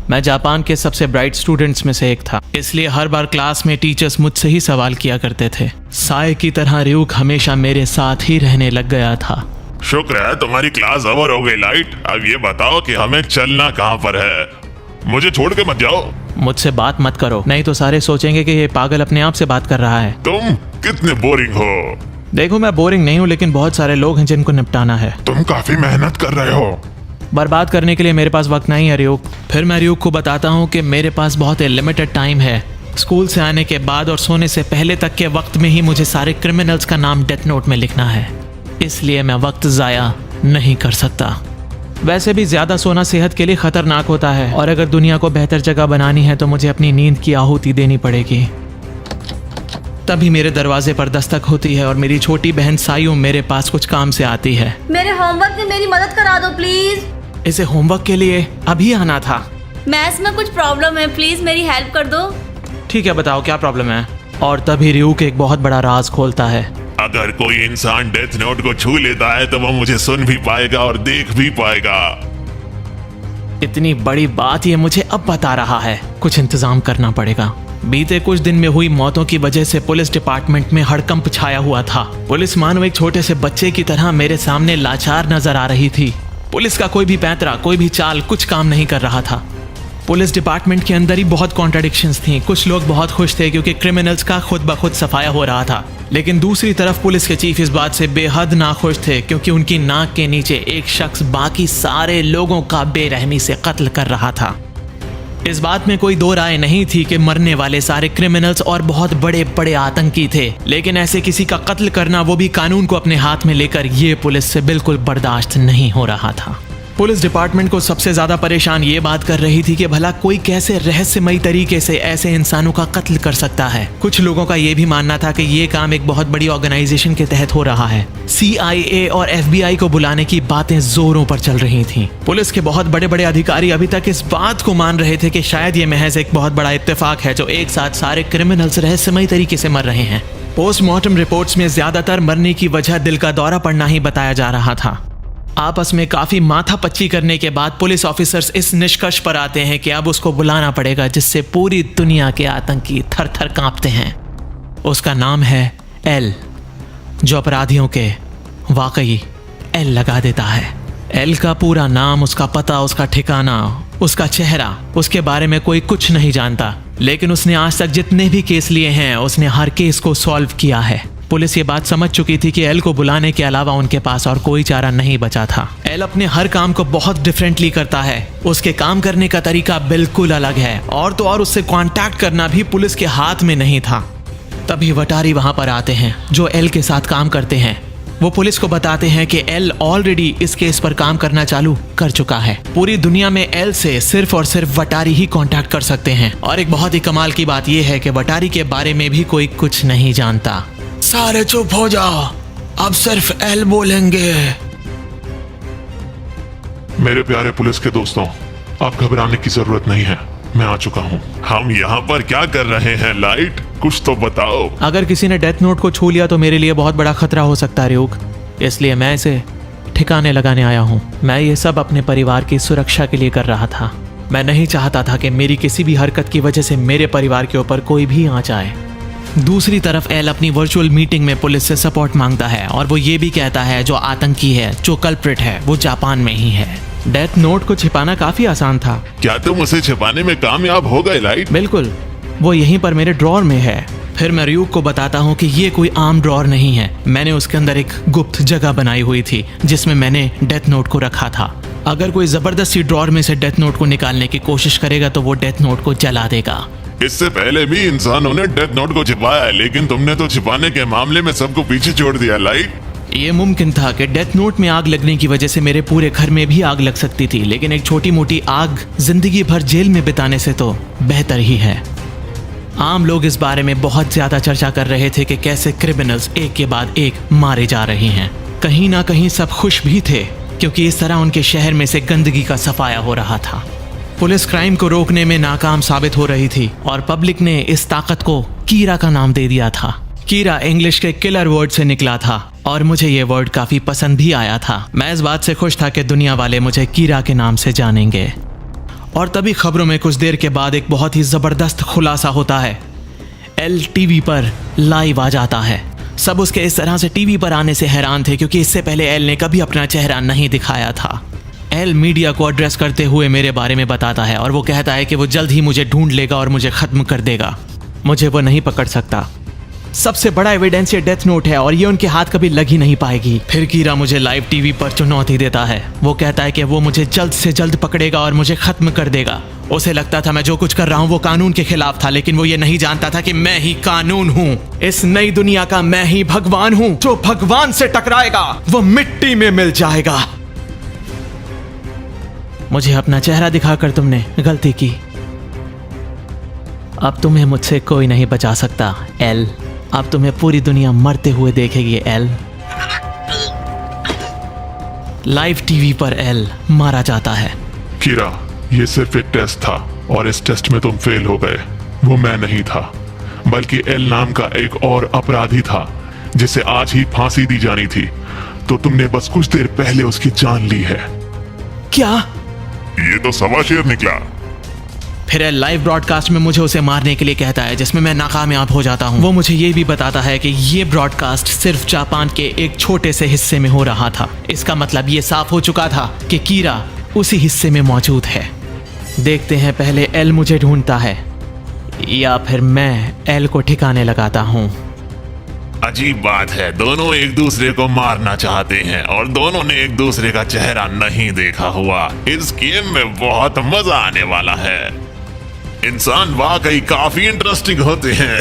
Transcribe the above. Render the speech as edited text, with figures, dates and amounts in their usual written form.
मैं जापान के सबसे ब्राइट स्टूडेंट्स में से एक था, इसलिए हर बार क्लास में टीचर्स मुझसे ही सवाल किया करते थे। साए की तरह रियूक हमेशा मेरे साथ ही रहने लग गया था। शुक्र है तुम्हारी क्लास ओवर हो गई लाइट। अब ये बताओ कि हमें चलना कहाँ पर है? मुझे छोड़ के मत जाओ। मुझसे बात मत करो, नहीं तो सारे सोचेंगे कि ये पागल अपने आप से बात कर रहा है। तुम कितने बोरिंग हो। देखो मैं बोरिंग नहीं हूँ, लेकिन बहुत सारे लोग हैं जिनको निपटाना है। तुम काफी मेहनत कर रहे हो। बर्बाद करने के लिए मेरे पास वक्त नहीं है रियूक। फिर मैं रियूक को बताता हूँ कि मेरे पास बहुत ही लिमिटेड टाइम है। स्कूल से आने के बाद और सोने से पहले तक के वक्त में ही मुझे सारे क्रिमिनल्स का नाम डेथ नोट में लिखना है, इसलिए मैं वक्त ज़ाया नहीं कर सकता। वैसे भी ज़्यादा सोना सेहत के लिए खतरनाक होता है, और अगर दुनिया को बेहतर जगह बनानी है तो मुझे अपनी नींद की आहुति देनी पड़ेगी। तभी मेरे दरवाजे पर दस्तक होती है और मेरी छोटी बहन सायू मेरे पास कुछ काम से आती है। मेरे होमवर्क में मेरी मदद करा दो प्लीज। इसे होमवर्क के लिए अभी आना था। मैथ्स में कुछ प्रॉब्लम है, प्लीज मेरी हेल्प कर दो। ठीक है, बताओ क्या प्रॉब्लम है। और तभी रियूक एक बहुत बड़ा राज खोलता है। अगर कोई इंसान डेथ नोट को छू लेता है तो वो मुझे सुन भी पाएगा और देख भी पाएगा। इतनी बड़ी बात ये मुझे अब बता रहा है, कुछ इंतजाम करना पड़ेगा। बीते कुछ दिन में हुई मौतों की वजह से पुलिस डिपार्टमेंट में हड़कंप छाया हुआ था। पुलिस मानो एक छोटे से बच्चे की तरह मेरे सामने लाचार नजर आ रही थी। पुलिस का कोई भी पैंतरा, कोई भी चाल कुछ काम नहीं कर रहा था। पुलिस डिपार्टमेंट के अंदर ही बहुत कॉन्ट्राडिक्शंस थी। कुछ लोग बहुत खुश थे क्योंकि क्रिमिनल्स का खुद ब खुद सफाया हो रहा था, लेकिन दूसरी तरफ पुलिस के चीफ इस बात से बेहद नाखुश थे क्योंकि उनकी नाक के नीचे एक शख्स बाकी सारे लोगों का बेरहमी से कत्ल कर रहा था। इस बात में कोई दो राय नहीं थी कि मरने वाले सारे क्रिमिनल्स और बहुत बड़े बड़े आतंकी थे, लेकिन ऐसे किसी का कत्ल करना, वो भी कानून को अपने हाथ में लेकर, ये पुलिस से बिल्कुल बर्दाश्त नहीं हो रहा था। पुलिस डिपार्टमेंट को सबसे ज्यादा परेशान ये बात कर रही थी कि भला कोई कैसे रहस्यमयी तरीके से ऐसे इंसानों का कत्ल कर सकता है। कुछ लोगों का ये भी मानना था कि ये काम एक बहुत बड़ी ऑर्गेनाइजेशन के तहत हो रहा है। CIA और FBI को बुलाने की बातें जोरों पर चल रही थीं। पुलिस के बहुत बड़े बड़े अधिकारी अभी तक इस बात को मान रहे थे कि शायद ये महज एक बहुत बड़ा इत्तेफाक है जो एक साथ सारे क्रिमिनल्स रहस्यमयी तरीके से मर रहे हैं। पोस्टमार्टम रिपोर्ट्स में ज्यादातर मरने की वजह दिल का दौरा पड़ना ही बताया जा रहा था। आपस में काफी माथापच्ची करने के बाद पुलिस ऑफिसर्स इस निष्कर्ष पर आते हैं कि अब उसको बुलाना पड़ेगा जिससे पूरी दुनिया के आतंकी थर थर कांपते हैं। उसका नाम है एल, जो अपराधियों के वाकई एल लगा देता है। एल का पूरा नाम, उसका पता, उसका ठिकाना, उसका चेहरा, उसके बारे में कोई कुछ नहीं जानता, लेकिन उसने आज तक जितने भी केस लिए हैं उसने हर केस को सॉल्व किया है। पुलिस ये बात समझ चुकी थी कि एल को बुलाने के अलावा उनके पास और कोई चारा नहीं बचा था। एल अपने हर काम को बहुत डिफरेंटली करता है। उसके काम करने का तरीका बिल्कुल अलग है, और तो और उससे कांटेक्ट करना भी पुलिस के हाथ में नहीं था। तभी वटारी वहां पर आते हैं जो एल के साथ काम करते हैं। वो पुलिस को बताते हैं कि एल ऑलरेडी इस केस पर काम करना चालू कर चुका है। पूरी दुनिया में एल से सिर्फ और सिर्फ वटारी ही कांटेक्ट कर सकते हैं, और एक बहुत ही कमाल की बात यह है कि वटारी के बारे में भी कोई कुछ नहीं जानता। सारे चुप हो जाओ, अब सिर्फ एल बोलेंगे। मेरे प्यारे पुलिस के दोस्तों, आप घबराने की जरूरत नहीं है, मैं आ चुका हूँ। हम यहाँ पर क्या कर रहे हैं लाइट, कुछ तो बताओ। अगर किसी ने डेथ नोट को छू लिया तो मेरे लिए बहुत बड़ा खतरा हो सकता है रियूक, इसलिए मैं इसे ठिकाने लगाने आया हूँ। मैं ये सब अपने परिवार की सुरक्षा के लिए कर रहा था। मैं नहीं चाहता था कि मेरी किसी भी हरकत की वजह से मेरे परिवार के ऊपर कोई भी आंच आए। दूसरी तरफ एल अपनी वर्चुअल मीटिंग में पुलिस से सपोर्ट मांगता है, और वो ये भी कहता है जो आतंकी है, जो कल्प्रिट है, वो जापान में ही है। डेथ नोट को छिपाना काफी आसान था। क्या तुम उसे छिपाने में कामयाब हो गए लाइट? बिल्कुल, वो यहीं पर मेरे ड्रॉर में है। फिर मैं रियूक को बताता हूँ कि ये कोई आम ड्रॉर नहीं है। मैंने उसके अंदर एक गुप्त जगह बनाई हुई थी जिसमें मैंने डेथ नोट को रखा था। अगर कोई जबरदस्ती ड्रॉर में से डेथ नोट को निकालने की कोशिश करेगा तो वो डेथ नोट को जला देगा। इससे पहले भी इंसानों ने डेथ नोट को छिपाया है, लेकिन तुमने तो छिपाने के मामले में सबको पीछे छोड़ दिया लाइट। ये मुमकिन था कि डेथ नोट में आग लगने की वजह से मेरे पूरे घर में भी आग लग सकती थी, लेकिन एक छोटी मोटी आग जिंदगी भर जेल में बिताने से तो बेहतर ही है। आम लोग इस बारे में बहुत ज्यादा चर्चा कर रहे थे कि कैसे क्रिमिनल्स एक के बाद एक मारे जा रहे हैं। कहीं ना कहीं सब खुश भी थे क्योंकि इस तरह उनके शहर में से गंदगी का सफाया हो रहा था। पुलिस क्राइम को रोकने में नाकाम साबित हो रही थी और पब्लिक ने इस ताकत को कीरा का नाम दे दिया था। कीरा इंग्लिश के किलर वर्ड से निकला था और मुझे ये वर्ड काफी पसंद भी आया था। मैं इस बात से खुश था कि दुनिया वाले मुझे कीरा के नाम से जानेंगे। और तभी खबरों में कुछ देर के बाद एक बहुत ही जबरदस्त खुलासा होता है। एल टीवी पर लाइव आ जाता है। सब उसके इस तरह से टीवी पर आने से हैरान थे क्योंकि इससे पहले एल ने कभी अपना चेहरा नहीं दिखाया था। एल मीडिया को एड्रेस करते हुए मेरे बारे में बताता है और वो कहता है कि वो जल्द ही मुझे ढूंढ लेगा और मुझे खत्म कर देगा। मुझे वो नहीं पकड़ सकता। सबसे बड़ा एविडेंस ये डेथ नोट है और ये उनके हाथ कभी लग ही नहीं पाएगी। फिर कीरा मुझे लाइव टीवी पर चुनौती देता है। वो कहता है कि वो मुझे जल्द से जल्द पकड़ेगा और मुझे खत्म कर देगा। उसे लगता था मैं जो कुछ कर रहा हूँ वो कानून के खिलाफ था, लेकिन वो ये नहीं जानता था कि मैं ही कानून हूँ। इस नई दुनिया का मैं ही भगवान हूँ। जो भगवान से टकराएगा वो मिट्टी में मिल जाएगा। मुझे अपना चेहरा दिखाकर तुमने गलती की। अब तुम्हें मुझसे कोई नहीं बचा सकता एल। अब तुम्हें पूरी दुनिया मरते हुए देखेगी एल। लाइव टीवी पर एल मारा जाता है। कीरा, ये सिर्फ एक टेस्ट था और इस टेस्ट में तुम फेल हो गए। वो मैं नहीं था, बल्कि एल नाम का एक और अपराधी था जिसे आज ही फांसी दी जानी थी। तो तुमने बस कुछ देर पहले उसकी जान ली है। क्या? ये तो सवा शेर निकला। फिर एल लाइव ब्रॉडकास्ट में मुझे उसे मारने के लिए कहता है, जिसमें मैं नाकामयाब हो जाता हूँ। वो मुझे ये भी बताता है कि ये ब्रॉडकास्ट सिर्फ जापान के एक छोटे से हिस्से में हो रहा था। इसका मतलब ये साफ हो चुका था कि कीरा उसी हिस्से में मौजूद है। देखते हैं पहले एल मुझे ढूंढता है या फिर मैं एल को ठिकाने लगाता हूँ। अजीब बात है, दोनों एक दूसरे को मारना चाहते हैं और दोनों ने एक दूसरे का चेहरा नहीं देखा हुआ। इस गेम में बहुत मजा आने वाला है। इंसान वाकई काफी इंटरेस्टिंग होते हैं।